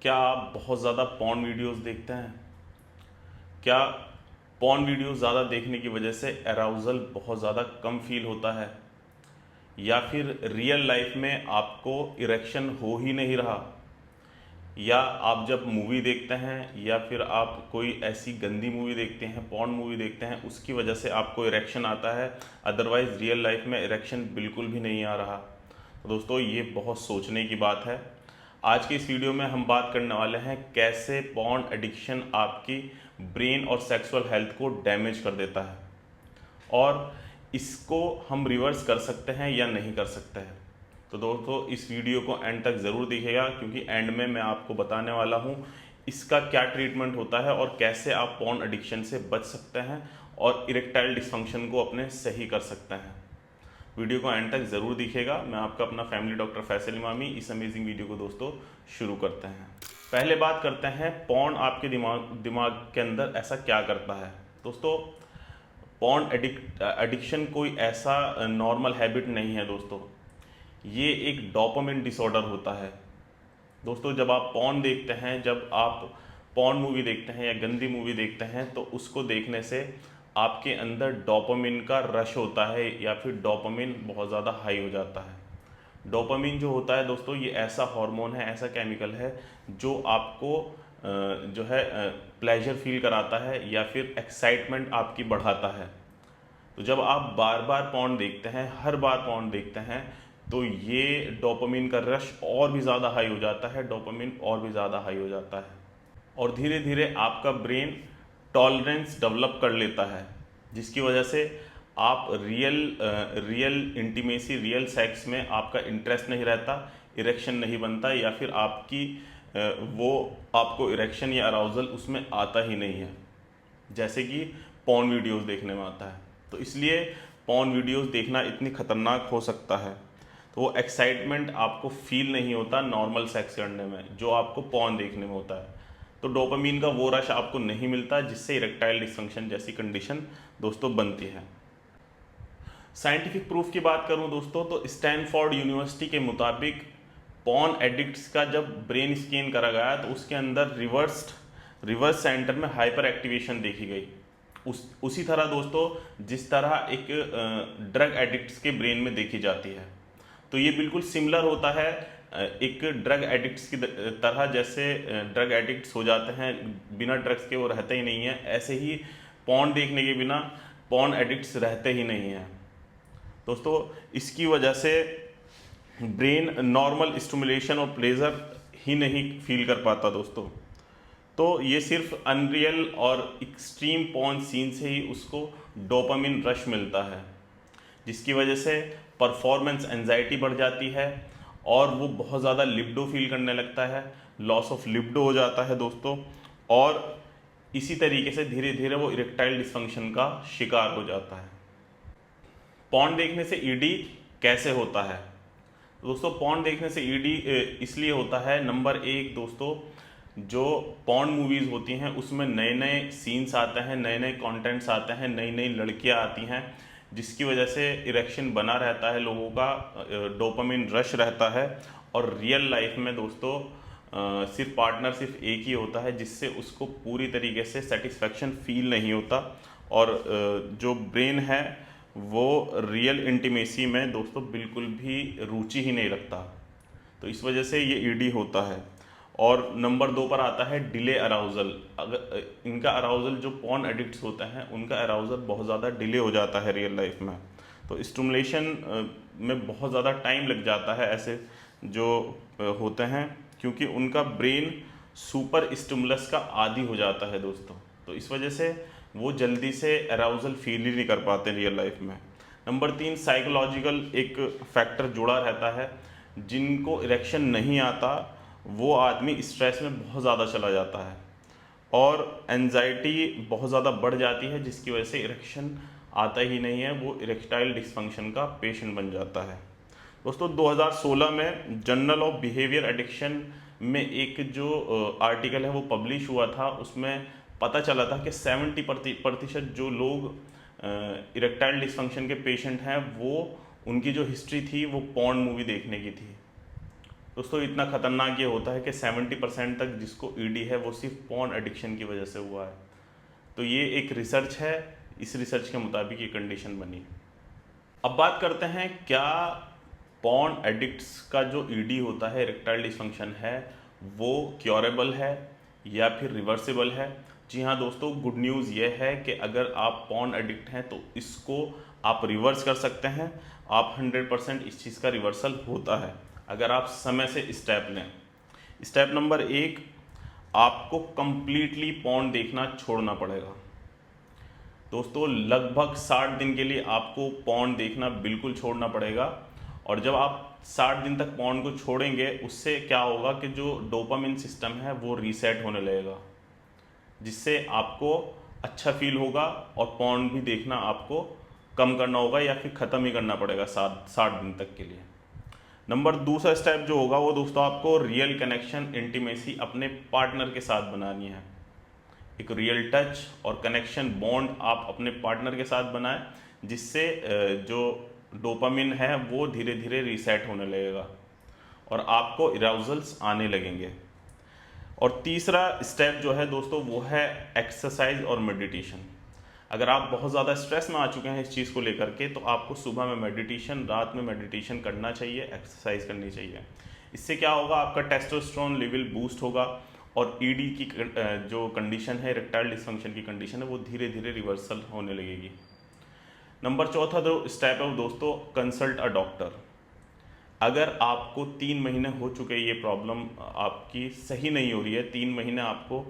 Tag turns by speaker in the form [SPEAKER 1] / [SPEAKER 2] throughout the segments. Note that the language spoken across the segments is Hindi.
[SPEAKER 1] क्या आप बहुत ज़्यादा पॉर्न वीडियोस देखते हैं? क्या पॉर्न वीडियोस ज़्यादा देखने की वजह से अराउजल बहुत ज़्यादा कम फील होता है, या फिर रियल लाइफ में आपको इरेक्शन हो ही नहीं रहा, या आप जब मूवी देखते हैं या फिर आप कोई ऐसी गंदी मूवी देखते हैं, पॉर्न मूवी देखते हैं, उसकी वजह से आपको इरेक्शन आता है, अदरवाइज़ रियल लाइफ में इरेक्शन बिल्कुल भी नहीं आ रहा? तो दोस्तों, ये बहुत सोचने की बात है। आज की इस वीडियो में हम बात करने वाले हैं कैसे पॉर्न एडिक्शन आपकी ब्रेन और सेक्सुअल हेल्थ को डैमेज कर देता है, और इसको हम रिवर्स कर सकते हैं या नहीं कर सकते हैं। तो दोस्तों, इस वीडियो को एंड तक ज़रूर देखिएगा, क्योंकि एंड में मैं आपको बताने वाला हूँ इसका क्या ट्रीटमेंट होता है और कैसे आप पॉर्न एडिक्शन से बच सकते हैं और इरेक्टाइल डिस्फंक्शन को अपने सही कर सकते हैं। वीडियो को एंड तक ज़रूर दिखेगा। मैं आपका अपना फैमिली डॉक्टर फैसल इमामी इस अमेजिंग वीडियो को दोस्तों शुरू करते हैं। पहले बात करते हैं पॉर्न आपके दिमाग के अंदर ऐसा क्या करता है। दोस्तों, पॉर्न एडिक्शन कोई ऐसा नॉर्मल हैबिट नहीं है दोस्तों, ये एक डोपामिन डिसऑर्डर होता है। दोस्तों, जब आप पॉर्न देखते हैं, जब आप पॉर्न मूवी देखते हैं या गंदी मूवी देखते हैं, तो उसको देखने से आपके अंदर डोपामिन का रश होता है या फिर डोपामिन बहुत ज़्यादा हाई हो जाता है। डोपामिन जो होता है दोस्तों, ये ऐसा हार्मोन है, ऐसा केमिकल है जो आपको जो है प्लेजर फील कराता है या फिर एक्साइटमेंट आपकी बढ़ाता है। तो जब आप बार बार पॉर्न देखते हैं, हर बार पॉर्न देखते हैं, तो ये डोपामिन का रश और भी ज़्यादा हाई हो जाता है, डोपामिन और भी ज़्यादा हाई हो जाता है, और धीरे धीरे आपका ब्रेन टॉलरेंस डेवलप कर लेता है, जिसकी वजह से आप रियल इंटीमेसी, रियल सेक्स में आपका इंटरेस्ट नहीं रहता, इरेक्शन नहीं बनता, या फिर आपकी वो आपको इरेक्शन या अराउजल उसमें आता ही नहीं है, जैसे कि पॉर्न वीडियोस देखने में आता है। तो इसलिए पॉर्न वीडियोस देखना इतनी खतरनाक हो सकता है। तो वो एक्साइटमेंट आपको फील नहीं होता नॉर्मल सेक्स करने में, जो आपको पॉर्न देखने में होता है। तो डोपामीन का वो रश आपको नहीं मिलता, जिससे इरेक्टाइल डिसफंक्शन जैसी कंडीशन दोस्तों बनती है। साइंटिफिक प्रूफ की बात करूं दोस्तों, तो स्टैनफोर्ड यूनिवर्सिटी के मुताबिक पॉर्न एडिक्ट्स का जब ब्रेन स्कैन करा गया, तो उसके अंदर रिवर्स सेंटर में हाइपर एक्टिवेशन देखी गई। उसी तरह दोस्तों, जिस तरह एक ड्रग एडिक्ट्स के ब्रेन में देखी जाती है। तो ये बिल्कुल सिमिलर होता है एक ड्रग एडिक्ट्स की तरह। जैसे ड्रग एडिक्ट्स हो जाते हैं, बिना ड्रग्स के वो रहते ही नहीं है, ऐसे ही पॉर्न देखने के बिना पॉर्न एडिक्ट्स रहते ही नहीं हैं दोस्तों। इसकी वजह से ब्रेन नॉर्मल स्टिमुलेशन और प्लेजर ही नहीं फील कर पाता दोस्तों। तो ये सिर्फ अनरियल और एक्सट्रीम पॉर्न सीन से ही उसको डोपामिन रश मिलता है, जिसकी वजह से परफॉर्मेंस एंजाइटी बढ़ जाती है और वो बहुत ज़्यादा लिबिडो फील करने लगता है, लॉस ऑफ लिबिडो हो जाता है दोस्तों, और इसी तरीके से धीरे धीरे वो इरेक्टाइल डिसफंक्शन का शिकार हो जाता है। पॉर्न देखने से ईडी कैसे होता है? दोस्तों, पॉर्न देखने से ईडी इसलिए होता है, नंबर एक दोस्तों, जो पॉर्न मूवीज़ होती हैं उसमें नए नए सीन्स आते हैं, नए नए कंटेंट्स आते हैं, नई नई लड़कियां आती हैं, जिसकी वजह से इरेक्शन बना रहता है लोगों का, डोपामिन रश रहता है। और रियल लाइफ में दोस्तों सिर्फ पार्टनर सिर्फ एक ही होता है, जिससे उसको पूरी तरीके से सेटिस्फेक्शन फील नहीं होता, और जो ब्रेन है वो रियल इंटीमेसी में दोस्तों बिल्कुल भी रुचि ही नहीं रखता। तो इस वजह से ये ईडी होता है। और नंबर दो पर आता है डिले अराउजल। अगर इनका अराउजल, जो पॉर्न एडिक्ट्स होते हैं उनका अराउजल बहुत ज़्यादा डिले हो जाता है रियल लाइफ में। तो स्टिमुलेशन में बहुत ज़्यादा टाइम लग जाता है ऐसे जो होते हैं, क्योंकि उनका ब्रेन सुपर स्टिमुलस का आदी हो जाता है दोस्तों। तो इस वजह से वो जल्दी से अराउजल फील ही नहीं कर पाते रियल लाइफ में। नंबर तीन, साइकोलॉजिकल एक फैक्टर जुड़ा रहता है। जिनको इरेक्शन नहीं आता वो आदमी स्ट्रेस में बहुत ज़्यादा चला जाता है और एंजाइटी बहुत ज़्यादा बढ़ जाती है, जिसकी वजह से इरेक्शन आता ही नहीं है, वो इरेक्टाइल डिसफंक्शन का पेशेंट बन जाता है दोस्तों। 2016 में जर्नल ऑफ बिहेवियर एडिक्शन में एक जो आर्टिकल है वो पब्लिश हुआ था, उसमें पता चला था कि 70% जो लोग इरेक्टाइल डिसफंक्शन के पेशेंट हैं, वो उनकी जो हिस्ट्री थी वो पॉर्न मूवी देखने की थी। दोस्तों इतना खतरनाक ये होता है कि 70% तक जिसको ईडी है वो सिर्फ पॉर्न एडिक्शन की वजह से हुआ है। तो ये एक रिसर्च है, इस रिसर्च के मुताबिक ये कंडीशन बनी। अब बात करते हैं क्या पॉर्न एडिक्ट्स का जो ईडी होता है, इरेक्टाइल डिसफंक्शन है, वो क्योरेबल है या फिर रिवर्सिबल है। जी हाँ दोस्तों, गुड न्यूज़ ये है कि अगर आप पॉर्न एडिक्ट हैं तो इसको आप रिवर्स कर सकते हैं। आप 100% इस चीज़ का रिवर्सल होता है अगर आप समय से स्टेप लें। स्टेप नंबर 1, आपको कंप्लीटली पॉर्न देखना छोड़ना पड़ेगा। दोस्तों लगभग 60 दिन के लिए आपको पॉर्न देखना बिल्कुल छोड़ना पड़ेगा। और जब आप 60 दिन तक पॉर्न को छोड़ेंगे उससे क्या होगा कि जो डोपामिन सिस्टम है वो रीसेट होने लगेगा, जिससे आपको अच्छा फील होगा और पॉर्न भी देखना आपको कम करना होगा या फिर ख़त्म ही करना पड़ेगा 60 दिन तक के लिए। नंबर दूसरा स्टेप जो होगा वो दोस्तों आपको रियल कनेक्शन, इंटीमेसी अपने पार्टनर के साथ बनानी है। एक रियल टच और कनेक्शन बॉन्ड आप अपने पार्टनर के साथ बनाएं, जिससे जो डोपामिन है वो धीरे धीरे रीसेट होने लगेगा और आपको इराउजल्स आने लगेंगे। और तीसरा स्टेप जो है दोस्तों वो है एक्सरसाइज और मेडिटेशन। अगर आप बहुत ज़्यादा स्ट्रेस में आ चुके हैं इस चीज़ को लेकर के, तो आपको सुबह में मेडिटेशन, रात में मेडिटेशन करना चाहिए, एक्सरसाइज करनी चाहिए। इससे क्या होगा, आपका टेस्टोस्टेरोन लेवल बूस्ट होगा और ईडी की जो कंडीशन है, इरेक्टाइल डिसफंक्शन की कंडीशन है, वो धीरे धीरे रिवर्सल होने लगेगी। नंबर चौथा जो स्टेप है दोस्तों, कंसल्ट अ डॉक्टर। अगर आपको 3 महीने हो चुके ये प्रॉब्लम आपकी सही नहीं हो रही है, 3 महीने आपको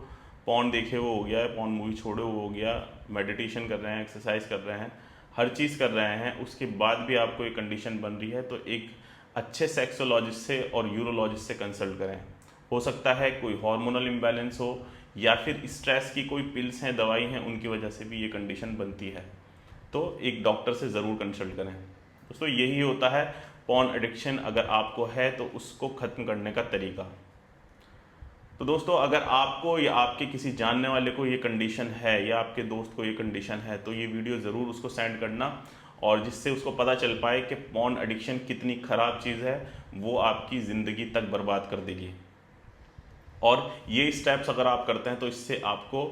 [SPEAKER 1] पॉर्न देखे हुए हो गया है, पॉर्न मूवी छोड़े हुए हो गया, मेडिटेशन कर रहे हैं, एक्सरसाइज कर रहे हैं, हर चीज़ कर रहे हैं, उसके बाद भी आपको ये कंडीशन बन रही है, तो एक अच्छे सेक्सोलॉजिस्ट से और यूरोलॉजिस्ट से कंसल्ट करें। हो सकता है कोई हार्मोनल इम्बैलेंस हो या फिर स्ट्रेस की कोई पिल्स हैं, दवाई हैं, उनकी वजह से भी ये कंडीशन बनती है। तो एक डॉक्टर से ज़रूर कंसल्ट करें। दोस्तों यही होता है पॉर्न एडिक्शन अगर आपको है तो उसको ख़त्म करने का तरीका। तो दोस्तों अगर आपको या आपके किसी जानने वाले को ये कंडीशन है या आपके दोस्त को ये कंडीशन है तो ये वीडियो ज़रूर उसको सेंड करना, और जिससे उसको पता चल पाए कि पॉर्न एडिक्शन कितनी ख़राब चीज़ है, वो आपकी ज़िंदगी तक बर्बाद कर देगी। और ये स्टेप्स अगर आप करते हैं तो इससे आपको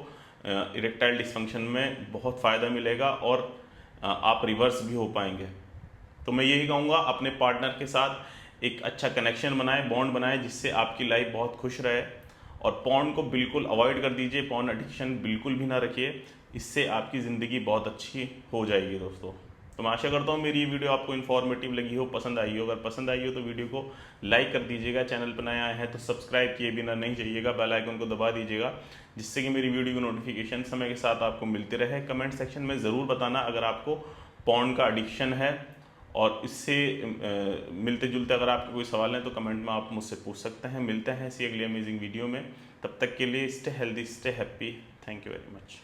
[SPEAKER 1] इरेक्टाइल डिसफंक्शन में बहुत फ़ायदा मिलेगा और आप रिवर्स भी हो पाएंगे। तो मैं यही कहूँगा, अपने पार्टनर के साथ एक अच्छा कनेक्शन बनाएं, बॉन्ड बनाएं, जिससे आपकी लाइफ बहुत खुश रहे। और पॉर्न को बिल्कुल अवॉइड कर दीजिए, पॉर्न एडिक्शन बिल्कुल भी ना रखिए, इससे आपकी ज़िंदगी बहुत अच्छी हो जाएगी दोस्तों। तो मैं आशा करता हूँ मेरी ये वीडियो आपको इन्फॉर्मेटिव लगी हो, पसंद आई हो। अगर पसंद आई हो तो वीडियो को लाइक कर दीजिएगा, चैनल पर नए आए हैं तो सब्सक्राइब किए बिना नहीं जाइएगा, बेल आइकन को दबा दीजिएगा, जिससे कि मेरी वीडियो की नोटिफिकेशन समय के साथ आपको मिलते रहे। कमेंट सेक्शन में ज़रूर बताना अगर आपको पॉर्न का एडिक्शन है, और इससे मिलते जुलते अगर आपके कोई सवाल हैं तो कमेंट में आप मुझसे पूछ सकते हैं। मिलते हैं ऐसी अगली अमेजिंग वीडियो में, तब तक के लिए stay healthy, stay happy. Thank you very much.